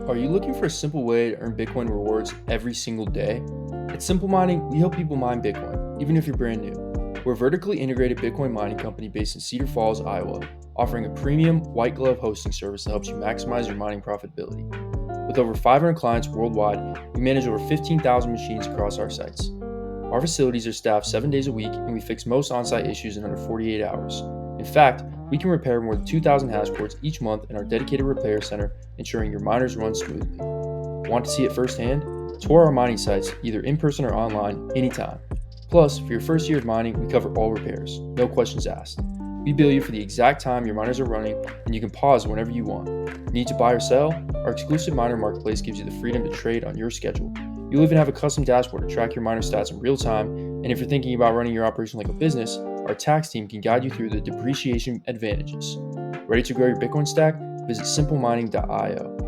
Are you looking for a simple way to earn Bitcoin rewards every single day? At Simple Mining, we help people mine Bitcoin, even if you're brand new. We're a vertically integrated Bitcoin mining company based in Cedar Falls, Iowa, offering a premium white glove hosting service that helps you maximize your mining profitability. With over 500 clients worldwide, we manage over 15,000 machines across our sites. Our facilities are staffed 7 days a week, and we fix most on-site issues in under 48 hours. In fact, we can repair more than 2,000 hash boards each month in our dedicated repair center, ensuring your miners run smoothly. Want to see it firsthand? Tour our mining sites, either in person or online, anytime. Plus, for your first year of mining, we cover all repairs, no questions asked. We bill you for the exact time your miners are running, and you can pause whenever you want. Need to buy or sell? Our exclusive miner marketplace gives you the freedom to trade on your schedule. You'll even have a custom dashboard to track your miner stats in real time, and if you're thinking about running your operation like a business, our tax team can guide you through the depreciation advantages. Ready to grow your Bitcoin stack? Visit simplemining.io.